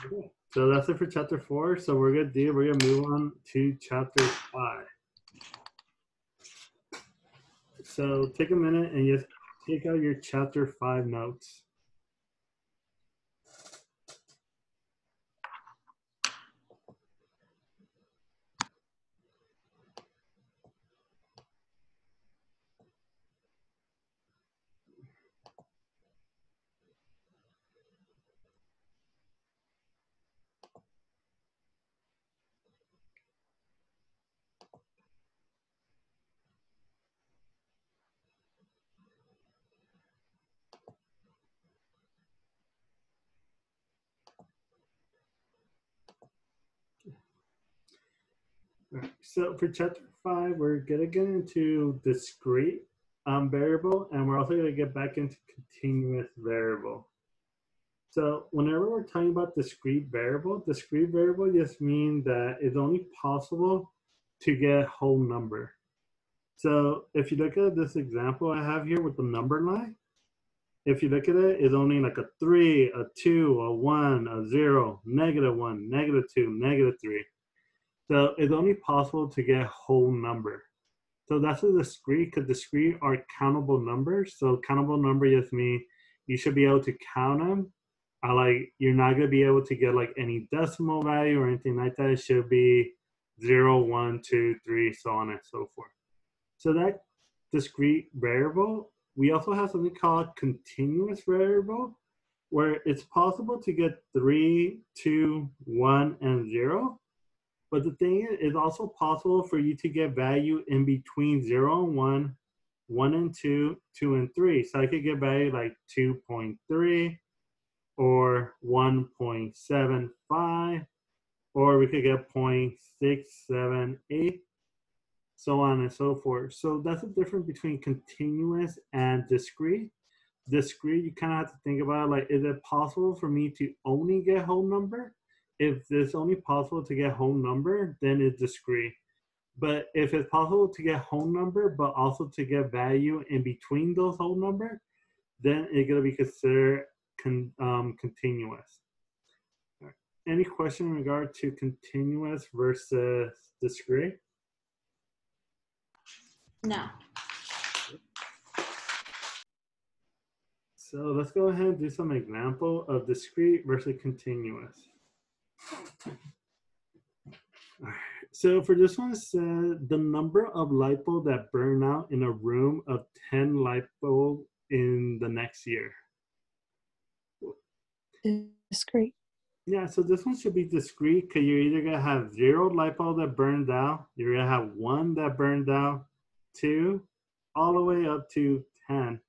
Okay. So that's it for chapter 4. So we're gonna move on to chapter 5. So take a minute and just take out your chapter 5 notes. Right. So for chapter 5, we're gonna get into discrete variable, and we're also gonna get back into continuous variable. So whenever we're talking about discrete variable just means that it's only possible to get a whole number. So if you look at this example I have here with the number line, if you look at it, it's only like a 3, a 2, a 1, a 0, -1, -2, -3. So it's only possible to get a whole number. So that's a discrete, because discrete are countable numbers. So countable number just means you should be able to count them. Like you're not gonna be able to get like any decimal value or anything like that. It should be 0, 1, 2, 3, so on and so forth. So that discrete variable, we also have something called continuous variable, where it's possible to get 3, 2, 1, and 0. But the thing is, it's also possible for you to get value in between 0 and 1, 1 and 2, 2 and 3. So I could get value like 2.3 or 1.75, or we could get 0.678, so on and so forth. So that's the difference between continuous and discrete. Discrete, you kind of have to think about like, is it possible for me to only get whole number? If it's only possible to get whole number, then it's discrete. But if it's possible to get whole number, but also to get value in between those whole number, then it's going to be considered continuous. Right. Any question in regard to continuous versus discrete? No. So let's go ahead and do some example of discrete versus continuous. All right. So for this one, it said the number of light bulbs that burn out in a room of 10 light bulbs in the next year. Discrete. Yeah, so this one should be discrete because you're either going to have 0 light bulb that burned out, you're going to have 1 that burned out, 2, all the way up to 10.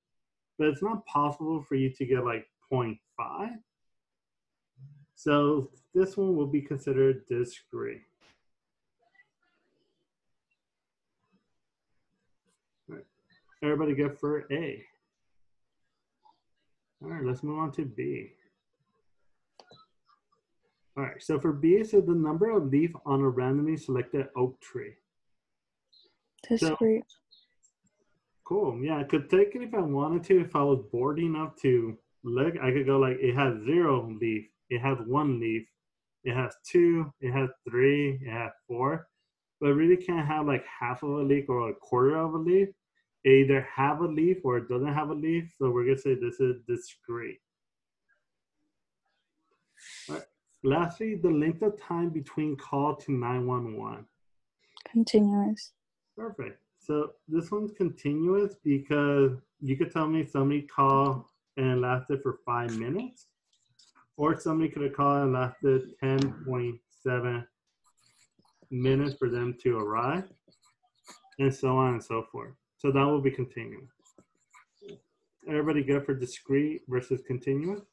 But it's not possible for you to get like 0.5. So this one will be considered discrete. All right. Everybody good for A? All right, let's move on to B. All right, so for B, it says the number of leaves on a randomly selected oak tree. Discrete. So, cool, yeah, I could take it if I wanted to. If I was bored enough to look, I could go like, it has 0 leaf, it has 1 leaf, it has 2, it has 3, it has 4. But it really can't have like half of a leaf or a quarter of a leaf. It either have a leaf or it doesn't have a leaf. So we're gonna say this is discrete. All right. Lastly, the length of time between call to 911. Continuous. Perfect. So this one's continuous because you could tell me somebody called and lasted for 5 minutes, or somebody could have called and lasted 10.7 minutes for them to arrive, and so on and so forth. So that will be continuous. Everybody good for discrete versus continuous?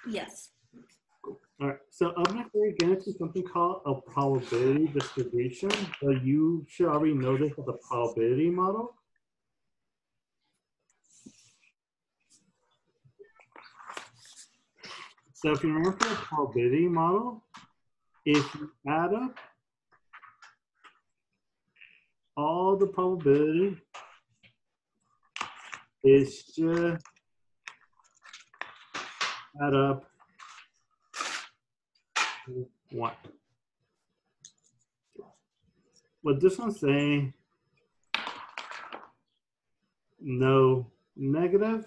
Yes. All right, so up next we're getting into something called a probability distribution. So you should already know this as a probability model. So if you remember the probability model, if you add up all the probability, it should add up 1. What this one's saying, no negatives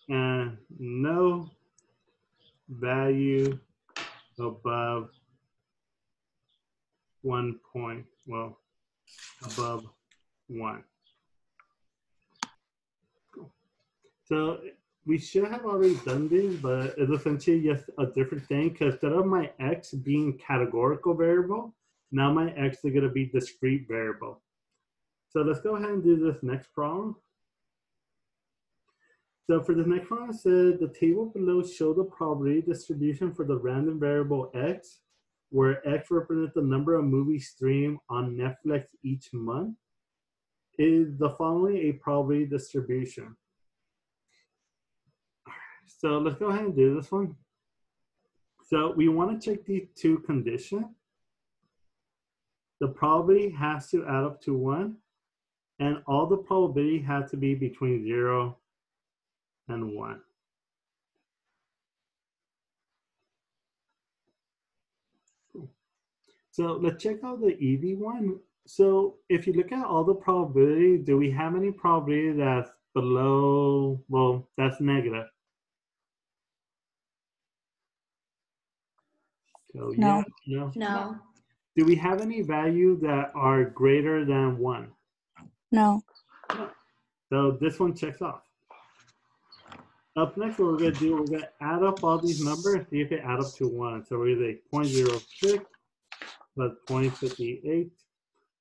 and no value above 1 point, well, above 1. Cool. So we should have already done these, but it's essentially just a different thing because instead of my x being categorical variable, now my x is going to be discrete variable. So let's go ahead and do this next problem. So for the next one, it said the table below show the probability distribution for the random variable x, where x represents the number of movies streamed on Netflix each month. Is the following a probability distribution? So let's go ahead and do this one. So we want to check these two conditions. The probability has to add up to 1, and all the probability has to be between 0 and 1. Cool. So let's check out the easy one. So if you look at all the probability, do we have any probability that's below, well, that's negative? So No. yeah, no. No. Do we have any value that are greater than 1? No. No. So this one checks off. Up next, what we're going to do, we're going to add up all these numbers, see if they add up to 1. So we're going to say 0.06 plus 0.58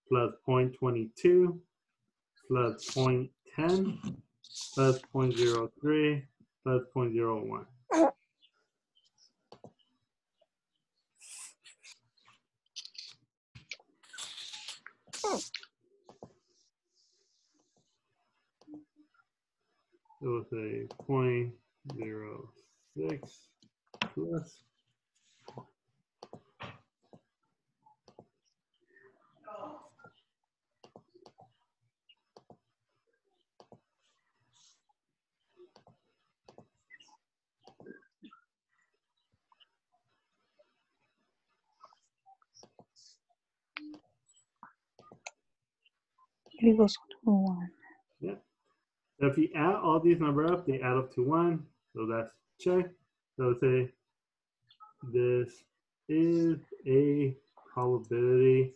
plus 0.22 plus 0.10 plus 0.03 plus 0.01. So we'll say 0.06 plus It equals to 1. yeah. So if you add all these numbers up, they add up to 1. So that's check. So let's say this is a probability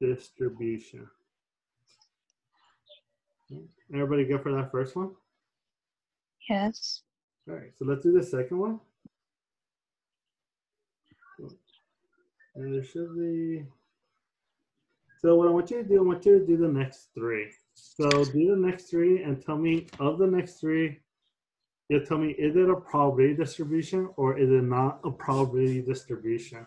distribution. Everybody good for that first one? Yes. All right, so let's do the second one. And there should be, so what I want you to do, I want you to do the next 3. So do the next 3 and tell me, of the next 3, you tell me, is it a probability distribution or is it not a probability distribution?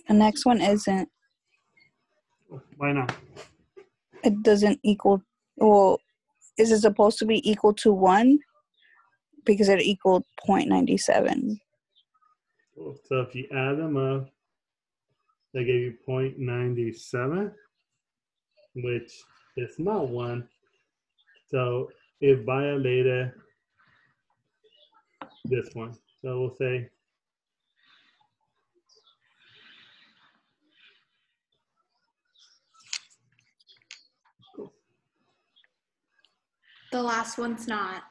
The next one isn't. Why not? It doesn't equal. Well, is it supposed to be equal to 1? Because it equaled 0.97. So if you add them up, they give you 0.97, which is not 1. So it violated this one. So we'll say The last one's not.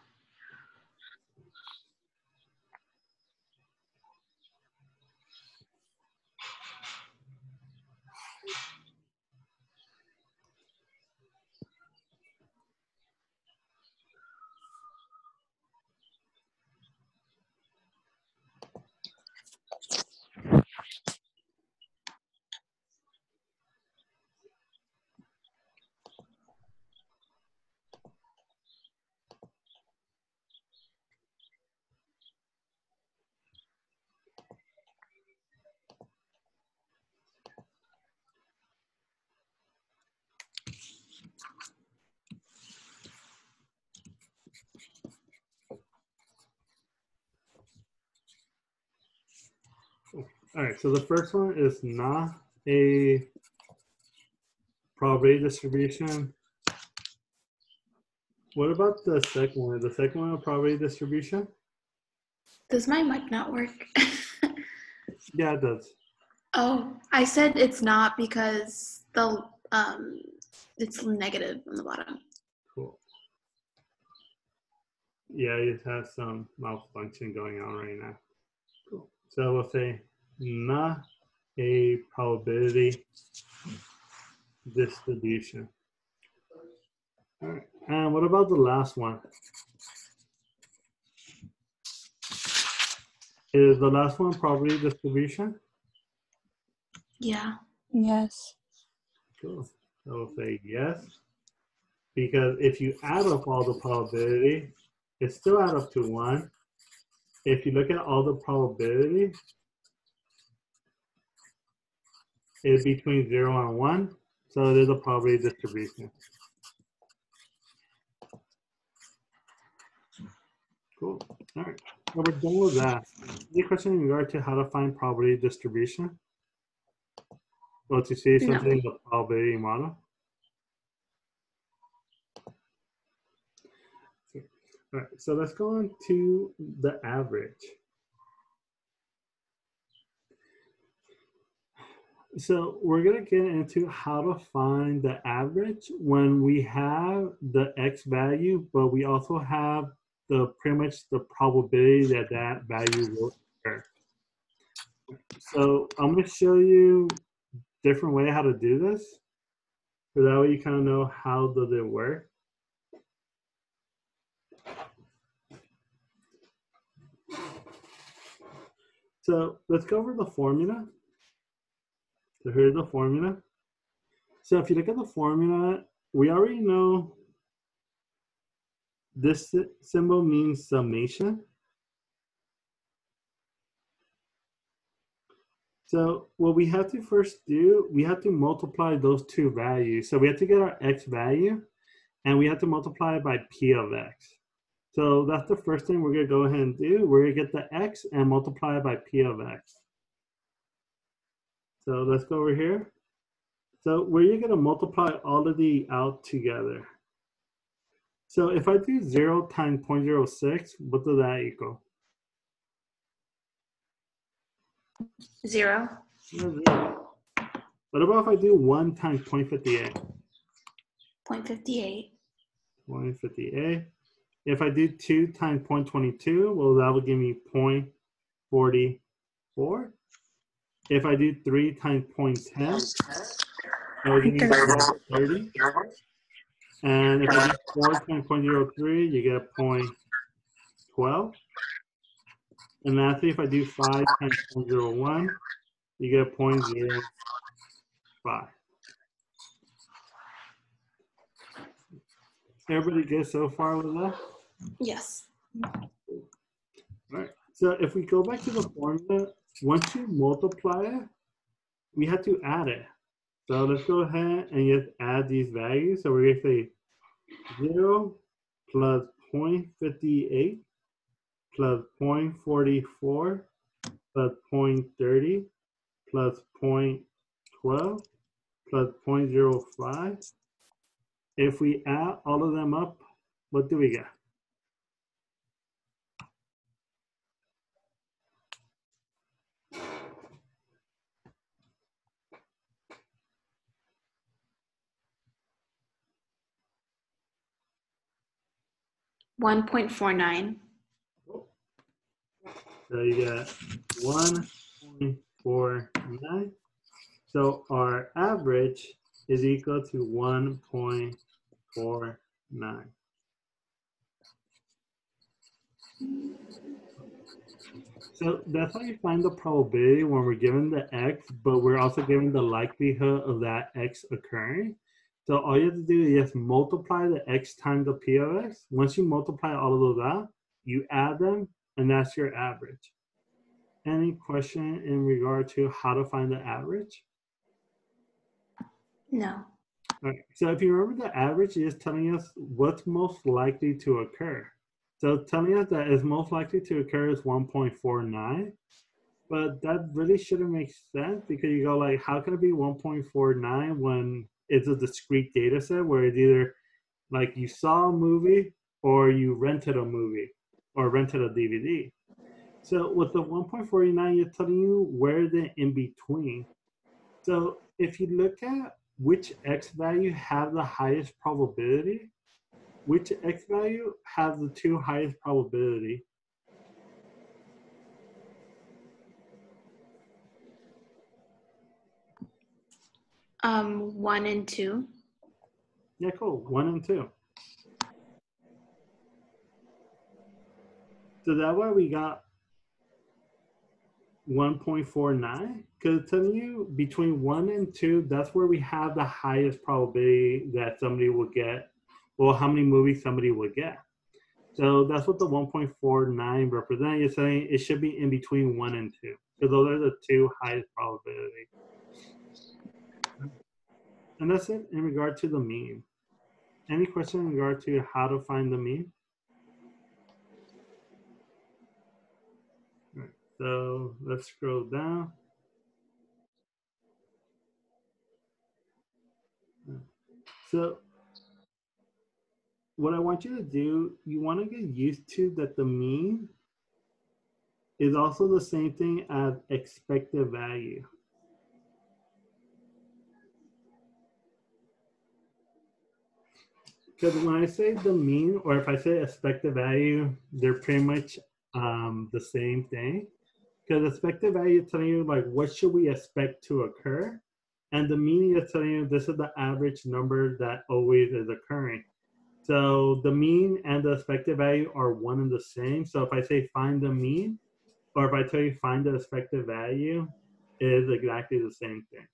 All right, so the first one is not a probability distribution. What about the second one? The second one, a probability distribution? Does my mic not work? Yeah, it does. Oh, I said it's not because the it's negative on the bottom. Cool. Yeah, it has some malfunction going on right now. Cool. So we'll say not a probability distribution. All right. And what about the last one? Is the last one probability distribution? Yeah. Yes. Cool. So we'll say yes. Because if you add up all the probability, it still add up to 1. If you look at all the probability, it's between 0 and 1. So it is a probability distribution. Cool. All right. So we're done with that. Any question in regard to how to find probability distribution? Well, to see something in the probability model? All right, so let's go on to the average. So we're going to get into how to find the average when we have the X value, but we also have the pretty much the probability that that value will occur. So I'm going to show you different way how to do this. So that way you kind of know how does it work. So let's go over the formula. So here's the formula. So if you look at the formula, we already know this symbol means summation. So what we have to first do, we have to multiply those two values. So we have to get our X value and we have to multiply it by P of X. So that's the first thing we're gonna go ahead and do. We're gonna get the X and multiply it by P of X. So let's go over here. So we're gonna multiply all of the out together. So if I do 0 times 0.06, what does that equal? 0. What about if I do 1 times 0.58? 0.58. 0.58. If I do 2 times 0.22, well, that will give me 0.44. If I do 3 times 0.10, that will give me 0.30. And if I do 4 times 0.03, you get 0.12. And lastly, if I do 5 times 0.01, you get 0.05. Everybody good so far with that? Yes. All right. So if we go back to the formula, once you multiply it, we have to add it. So let's go ahead and just add these values. So we're going to say 0 plus 0.58 plus 0.44 plus 0.30 plus 0.12 plus 0.05. If we add all of them up, what do we get? $1.49. So you get 1.49. So our average is equal to 1.49. So that's how you find the probability when we're given the X, but we're also given the likelihood of that X occurring. So all you have to do is just multiply the X times the P of X. Once you multiply all of those out, you add them, and that's your average. Any question in regard to how to find the average? No. All right. So if you remember, the average is telling us what's most likely to occur. So telling us that is most likely to occur is 1.49. But that really shouldn't make sense because you go like, how can it be 1.49 when it's a discrete data set where it's either like you saw a movie or you rented a movie or rented a DVD. So with the 1.49, you're telling you where the in between. So if you look at which X value have the highest probability, which X value has the two highest probability? One and two. Yeah, cool. 1 and 2. So that way we got 1.49. Because it's telling you between 1 and 2, that's where we have the highest probability that somebody will get, well, how many movies somebody will get. So that's what the 1.49 represents. You're saying it should be in between 1 and 2. Because those are the two highest probability. And that's it in regard to the mean. Any question in regard to how to find the mean? All right, so let's scroll down. So what I want you to do, you want to get used to that the mean is also the same thing as expected value. Because when I say the mean, or if I say expected value, they're pretty much the same thing. Because expected value is telling you like what should we expect to occur, and the mean is telling you this is the average number that always is occurring. So the mean and the expected value are one and the same. So if I say find the mean, or if I tell you find the expected value, it is exactly the same thing.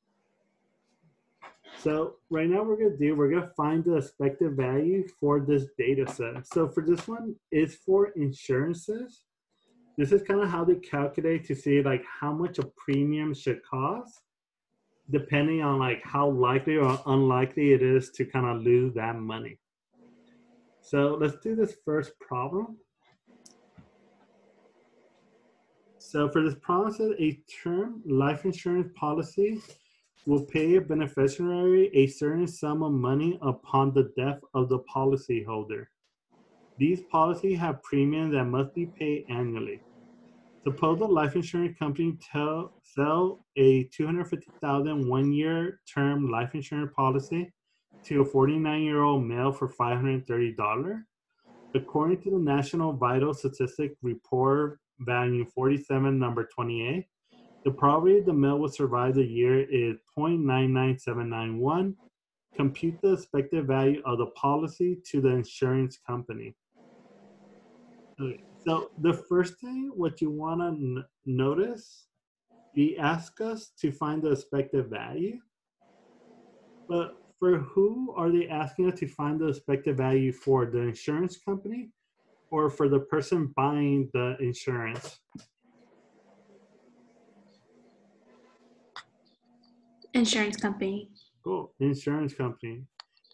So right now we're gonna find the expected value for this data set. So for this one, it's for insurances. This is kind of how they calculate to see like how much a premium should cost, depending on like how likely or unlikely it is to kind of lose that money. So let's do this first problem. So for this problem, a term life insurance policy will pay a beneficiary a certain sum of money upon the death of the policyholder. These policies have premiums that must be paid annually. Suppose the life insurance company sell a $250,000 one-year term life insurance policy to a 49-year-old male for $530. According to the National Vital Statistics Report, volume 47, number 28, the probability the male will survive the year is 0.99791. Compute the expected value of the policy to the insurance company. Okay, so the first thing, what you want to notice, they ask us to find the expected value, but for who are they asking us to find the expected value for? The insurance company or for the person buying the insurance? Insurance company. Cool, insurance company.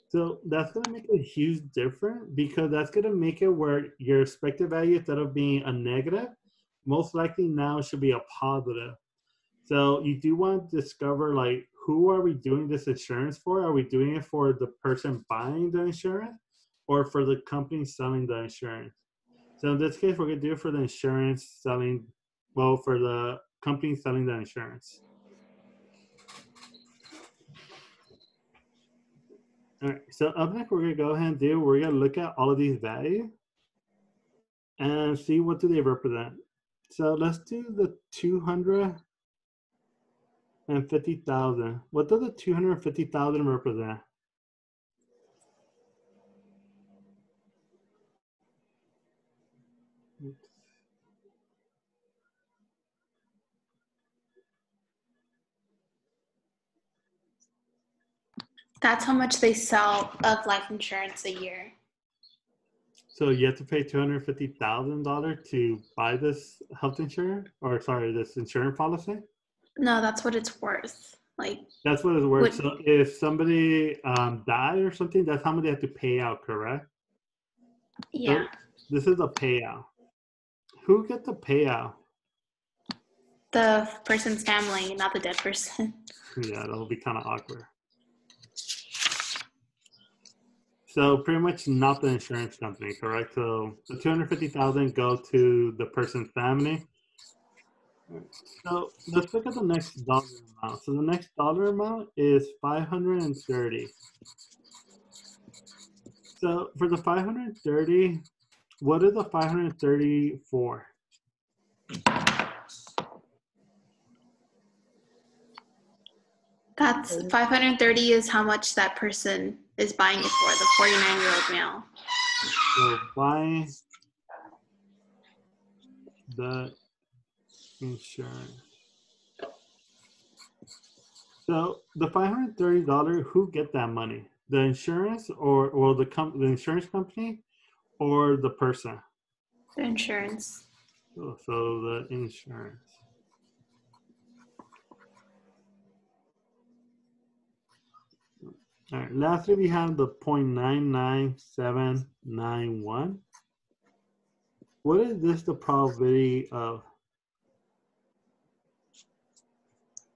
So that's going to make a huge difference because that's going to make it where your expected value, instead of being a negative, most likely now should be a positive. So you do want to discover like, who are we doing this insurance for? Are we doing it for the person buying the insurance or for the company selling the insurance? So in this case, we're going to do it for the insurance selling, well, for the company selling the insurance. All right, so up next, we're going to go ahead and we're going to look at all of these values and see what do they represent. So let's do the 250,000. What does the 250,000 represent? That's how much they sell of life insurance a year. So you have to pay $250,000 to buy this health insurance, or sorry, this insurance policy? No, that's what it's worth. Like that's what it's worth. So if somebody died or something, that's how much they have to pay out, correct? Yeah. So this is a payout. Who gets the payout? The person's family, not the dead person. Yeah, that'll be kind of awkward. So pretty much not the insurance company, correct? So the 250,000 go to the person's family. So let's look at the next dollar amount. So the next dollar amount is 530. So for the 530, what is the 530 for? That's 530 is how much that person is buying it for, the 49-year-old male. So buy the insurance. So the $530, who get that money? The insurance or the insurance company or the person? The insurance. So the insurance. All right, lastly, we have the 0.99791. What is this the probability of?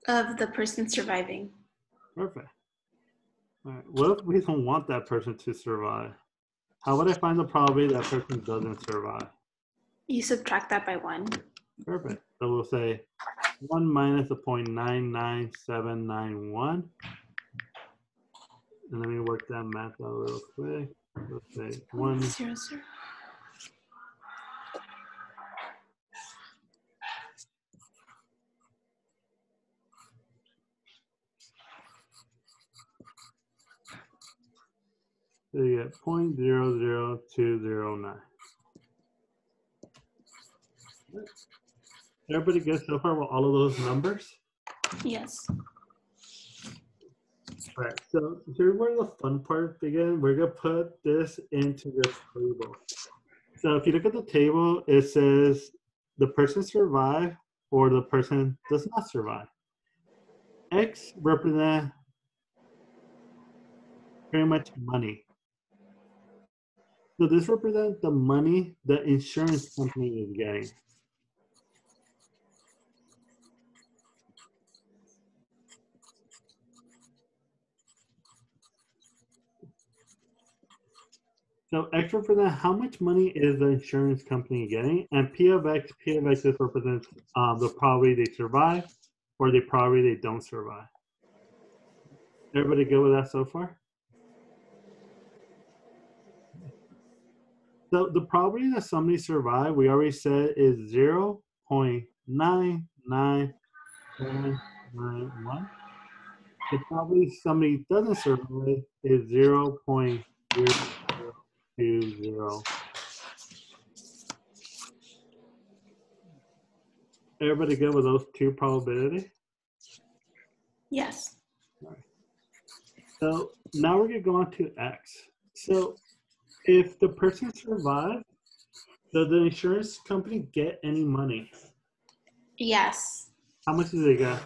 Of the person surviving. Perfect. All right, what if we don't want that person to survive? How would I find the probability that person doesn't survive? You subtract that by 1. Perfect. So we'll say 1 minus the 0.99791. And let me work that math out real quick. Let's say 1. 0, 0. So you get 0.00209. Everybody good so far with all of those numbers? Yes. All right, so here's where the fun part begins. We're gonna put this into this table. So if you look at the table, it says the person survived or the person does not survive. X represent very much money. So this represents the money the insurance company is getting. So X represents how much money is the insurance company getting, and P of X this represents the probability they survive or the probability they don't survive. Everybody good with that so far? So the probability that somebody survived, we already said, is 0.99791. The probability somebody doesn't survive is 0.0020. Everybody good with those two probabilities? Yes. So now we're going to go on to X. So if the person survived, does the insurance company get any money? Yes. How much do they get?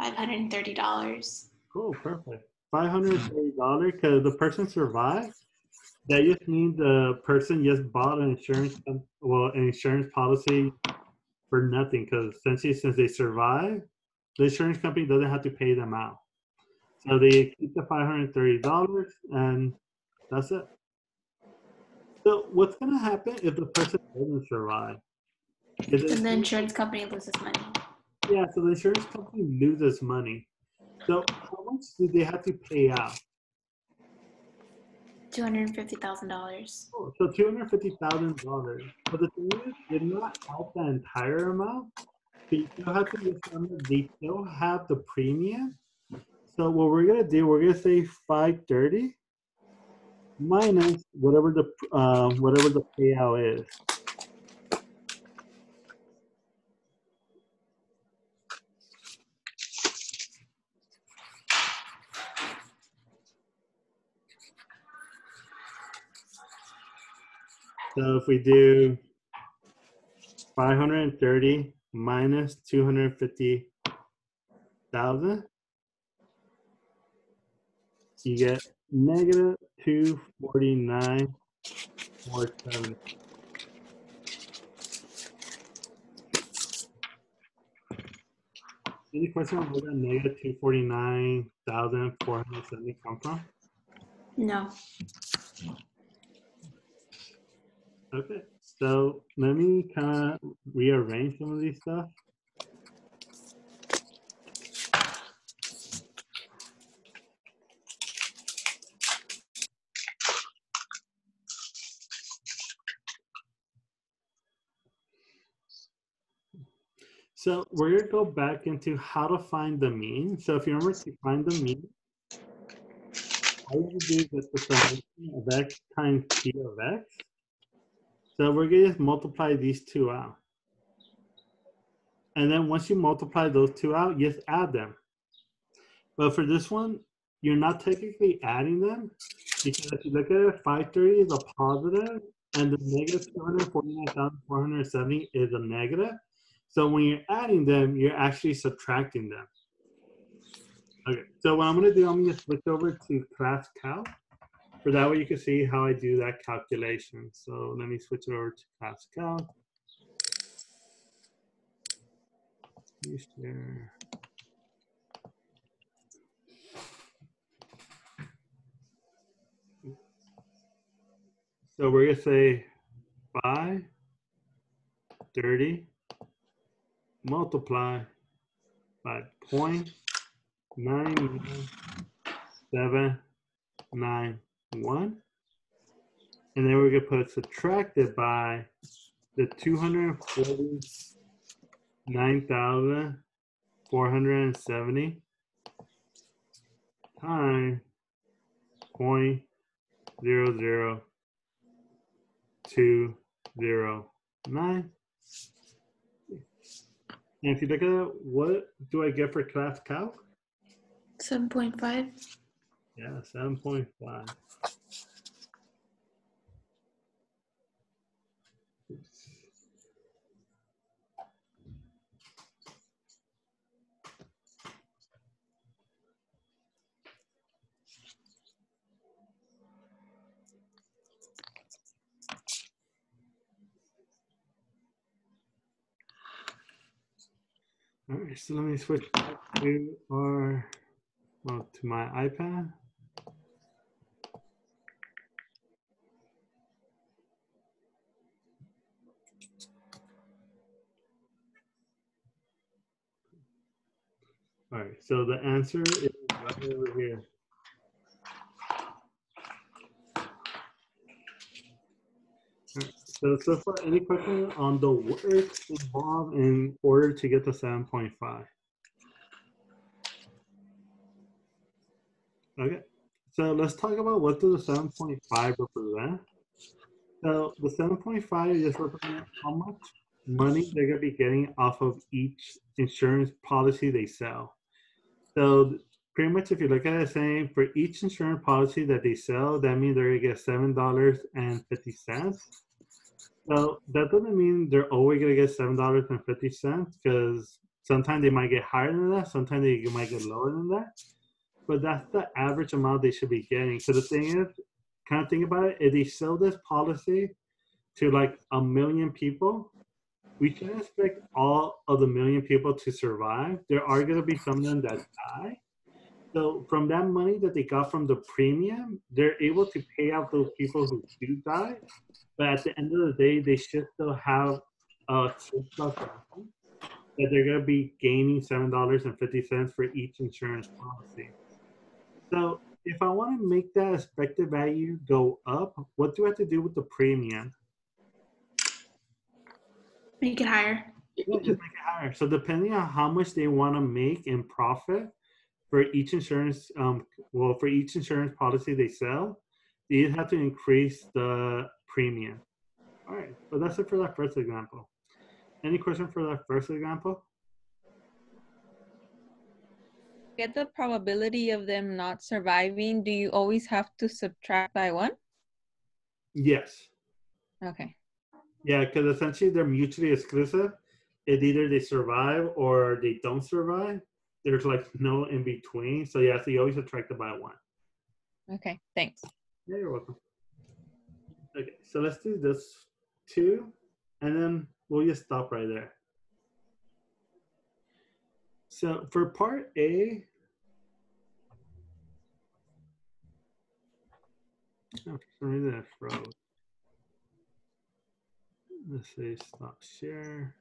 $530. Cool, perfect. $530 because the person survived. That just means the person just bought an insurance policy for nothing because essentially since they survived, the insurance company doesn't have to pay them out. So they keep the $530 and that's it. So what's going to happen if the person doesn't survive? Then the insurance company loses money. Yeah, so the insurance company loses money. So how much do they have to pay out? $250,000. Oh, so $250,000. But the thing is, they're not out the entire amount. But you still have to remember they still have the premium. So what we're gonna do, we're gonna say 530 minus whatever the payout is. So if we do 530 minus 250,000, you get negative 249,470. Any question on where that negative 249,470 come from? No. Okay, so let me kind of rearrange some of these stuff. So we're going to go back into how to find the mean. So if you remember to find the mean, all you do is get the summation of x times p of x. So we're going to just multiply these two out. And then once you multiply those two out, you just add them. But for this one, you're not technically adding them because if you look at it, 530 is a positive and the negative 249,470 is a negative. So when you're adding them, you're actually subtracting them. Okay, so what I'm gonna do, I'm gonna switch over to Class Calc. For that way you can see how I do that calculation. So let me switch it over to Class Calc. Share. So we're gonna say 530 multiply by 0.99791. And then we're gonna put subtracted by the 249,470 times 0.00209. And if you look at it, what do I get for Class Calc? 7.5. Yeah, 7.5. All right, so let me switch back to to my iPad. All right, so the answer is right over here. Right, so far, any question on the work involved in order to get the 7.5? Okay, so let's talk about what does the 7.5 represent. So the 7.5 just represents how much money they're going to be getting off of each insurance policy they sell. So pretty much if you look at it saying for each insurance policy that they sell, that means they're going to get $7.50. So that doesn't mean they're always going to get $7.50 because sometimes they might get higher than that. Sometimes they might get lower than that. But that's the average amount they should be getting. So the thing is, kind of think about it, if they sell this policy to like 1 million people, we can't expect all of the 1 million people to survive. There are going to be some of them that die. So from that money that they got from the premium, they're able to pay out those people who do die. But at the end of the day, they should still have a surplus that they're going to be gaining $7.50 for each insurance policy. So if I want to make that expected value go up, what do I have to do with the premium? Make it higher. Yeah, just make it higher. So depending on how much they want to make in profit for each insurance, for each insurance policy they sell, they have to increase the premium. All right, so that's it for that first example. Any question for that first example? Get the probability of them not surviving, do you always have to subtract by 1? Yes. Okay. Yeah, because essentially they're mutually exclusive. It's either they survive or they don't survive. There's like no in between. So yeah, so you always subtract it by 1. Okay, thanks. Yeah, you're welcome. Okay, so let's do this 2, and then we'll just stop right there. So for part A, oh, for some reason I froze. Let's say stop share.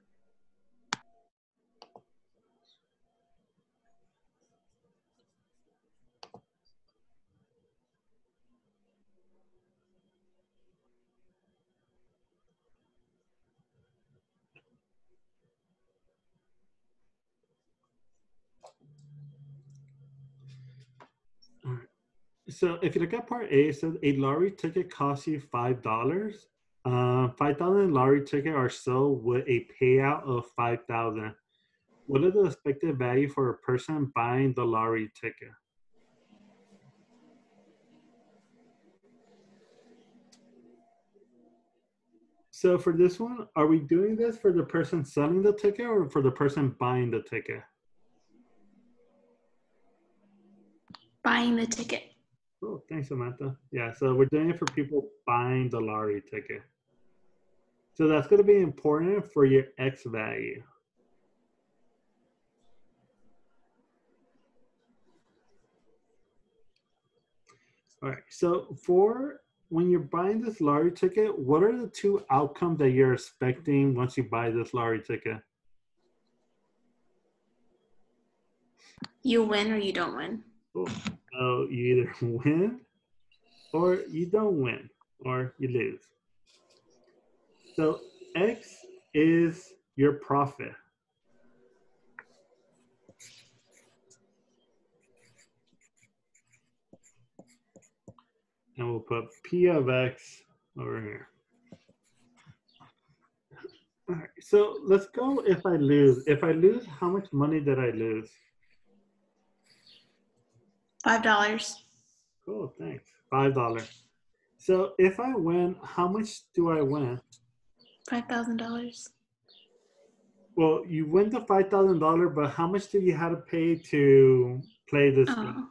All right. So if you look at part A, it says a lottery ticket costs you $5. 5,000 lottery ticket are sold with a payout of 5,000. What is the expected value for a person buying the lottery ticket? So for this one, are we doing this for the person selling the ticket or for the person buying the ticket? Buying the ticket. Oh, thanks, Samantha. Yeah, so we're doing it for people buying the lottery ticket. So that's going to be important for your X value. All right, so for when you're buying this lottery ticket, what are the two outcomes that you're expecting once you buy this lottery ticket? You win or you don't win. Cool. So you either win or you don't win or you lose. So X is your profit. And we'll put P of X over here. All right, so let's go if I lose. If I lose, how much money did I lose? $5. Cool, thanks. $5. So if I win, how much do I win? $5,000. Well, you win the $5,000, but how much do you have to pay to play this game?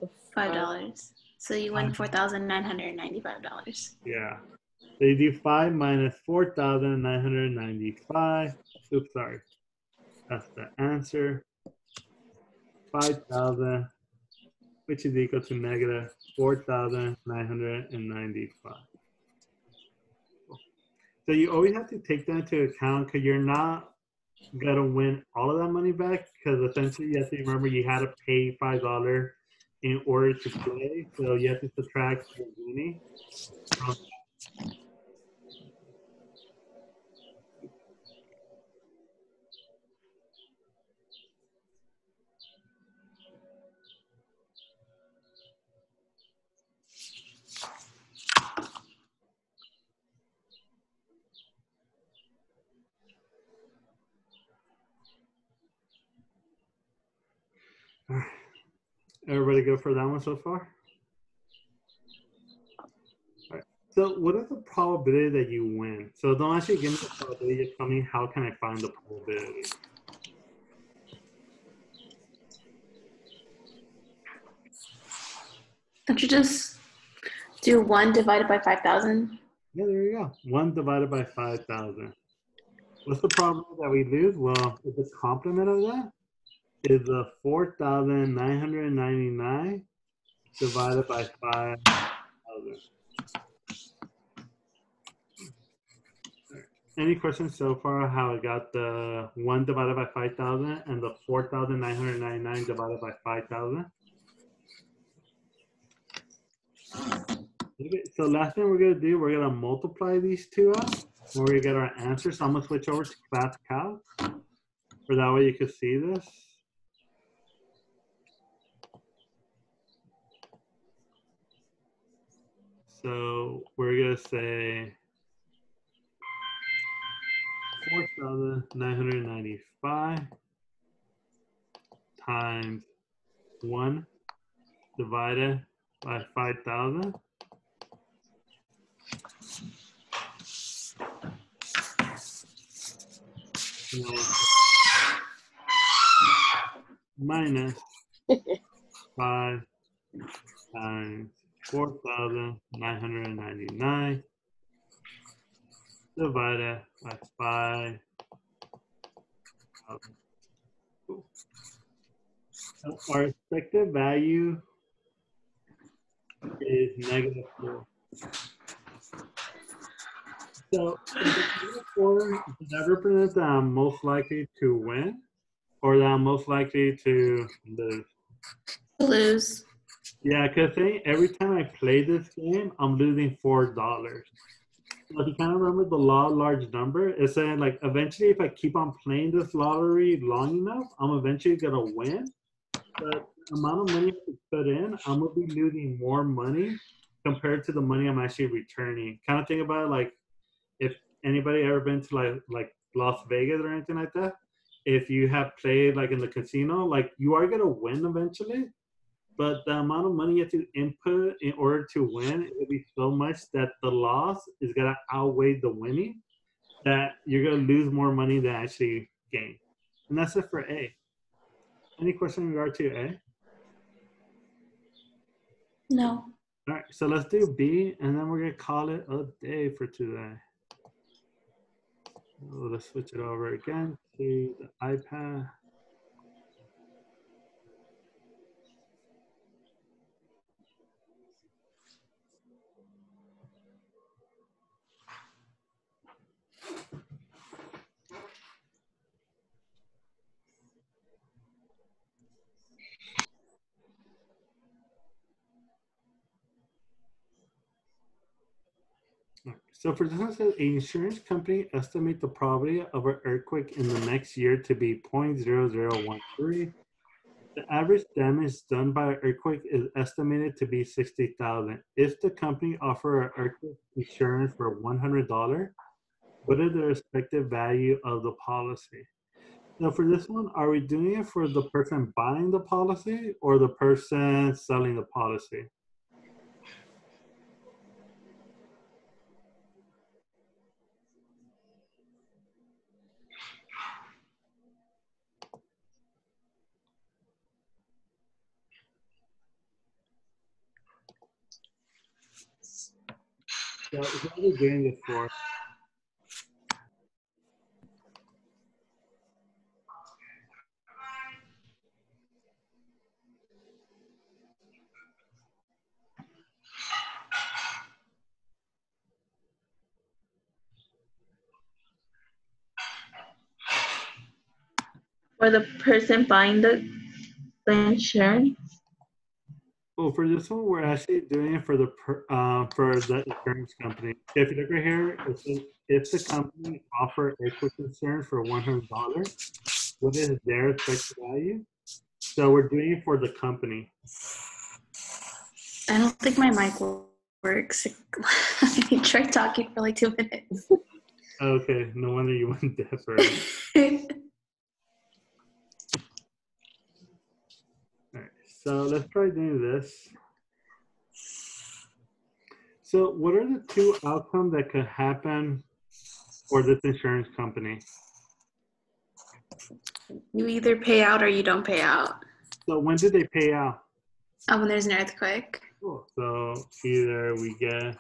Oh, $5. So you win $4,995. Yeah. So you do 5 minus 4,995. Oops, sorry. That's the answer. 5,000, which is equal to negative 4,995. So you always have to take that into account because you're not going to win all of that money back because essentially you have to remember you had to pay $5 in order to play. So you have to subtract your winning from Everybody go for that one so far? All right. So what is the probability that you win? So don't actually give me the probability, just tell me how can I find the probability. Don't you just do 1 divided by 5,000? Yeah, there you go. 1 divided by 5,000. What's the probability that we lose? Well, the complement of that is the 4,999 divided by 5,000. Any questions so far how I got the 1 divided by 5,000 and the 4,999 divided by 5,000? Okay, so last thing we're going to do, we're going to multiply these two up and we're going to get our answer. So I'm going to switch over to Class Calc for that way you can see this. So we're going to say 4,995 times 1 divided by 5,000. Minus 5 times 4,999 divided by 5,000. Our expected value is -4. So is the -4, does that represent that I'm most likely to win or that I'm most likely to lose? Lose. Yeah, because every time I play this game, I'm losing $4. So if you kind of remember the law of large number, it's saying like eventually if I keep on playing this lottery long enough, I'm eventually gonna win. But the amount of money I put in, I'm gonna be losing more money compared to the money I'm actually returning. Kind of think about it like if anybody ever been to like Las Vegas or anything like that. If you have played like in the casino, like you are gonna win eventually, but the amount of money you have to input in order to win will be so much that the loss is gonna outweigh the winning, that you're gonna lose more money than actually gain. And that's it for A. Any question in regard to A? No. All right, so let's do B, and then we're gonna call it a day for today. So let's switch it over again to the iPad. So for this one, says an insurance company estimate the probability of an earthquake in the next year to be 0.0013. The average damage done by an earthquake is estimated to be 60,000. If the company offer an earthquake insurance for $100, what is the respective value of the policy? Now for this one, are we doing it for the person buying the policy or the person selling the policy? So what are we doing this for? For the person buying the insurance. Well, for this one, we're actually doing it for the insurance company. If you look right here, it says if the company offer equity insurance for $100, what is their expected value? So we're doing it for the company. I don't think my mic works. I tried talking for like 2 minutes. Okay, no wonder you went deaf early. All right, so let's try doing this. So what are the two outcomes that could happen for this insurance company? You either pay out or you don't pay out. So when did they pay out? Oh, when there's an earthquake. Cool. So either we get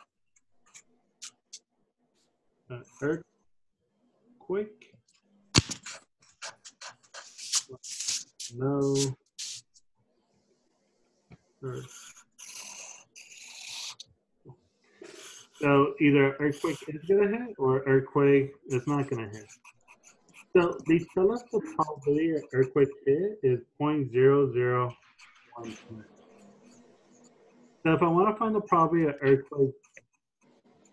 an earthquake, no earth. So either earthquake is gonna hit or earthquake is not gonna hit. So they tell us the probability of earthquake hit is 0.0013. So if I want to find the probability of earthquake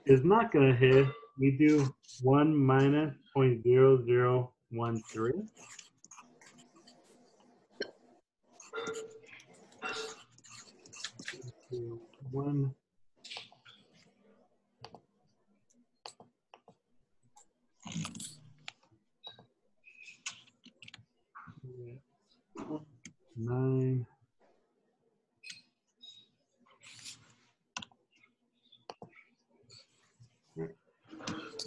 is not gonna hit, we do 1 minus 0.0013. One. Nine.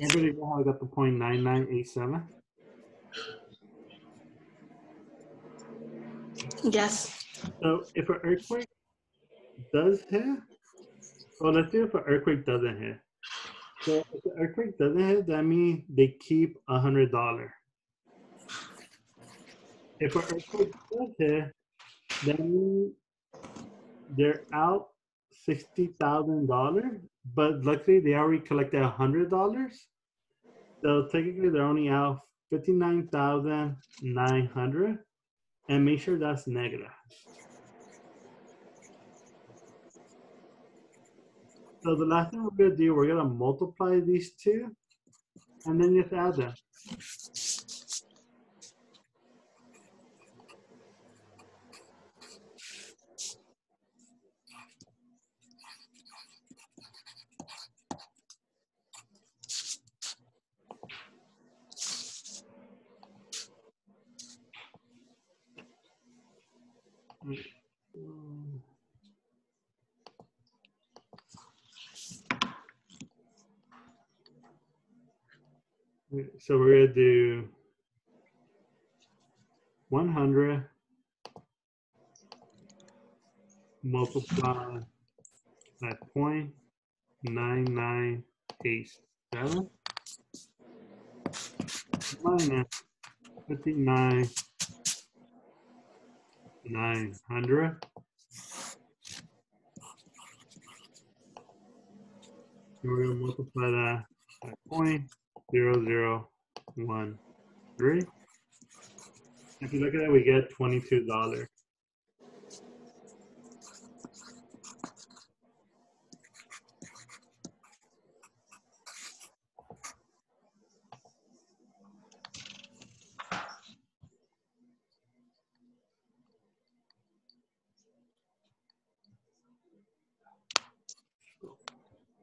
Everybody know how I got the 0.9987? Yes. So if an earthquake does hit, well, let's do if an earthquake doesn't hit. So if the earthquake doesn't hit, that means they keep $100. If an earthquake does hit, then they're out $60,000, but luckily they already collected $100. So technically they're only out 59,900, and make sure that's negative. So the last thing we're gonna do, we're gonna multiply these two, and then just add them. So we're gonna do 100 multiplied by 0.9987 minus 59,900. We're going to multiply that by 0.0013. If you look at it, we get $22.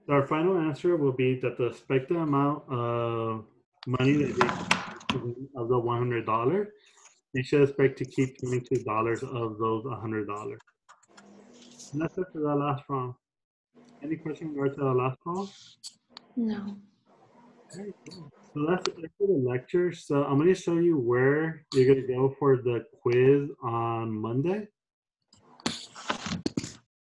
So our final answer will be that the expected amount of money that they of the $100, you should expect to keep $22 of those $100. And that's it for that last problem. Any question in regards to the last problem? No. Okay, cool. So that's it for the lecture. So I'm going to show you where you're going to go for the quiz on Monday.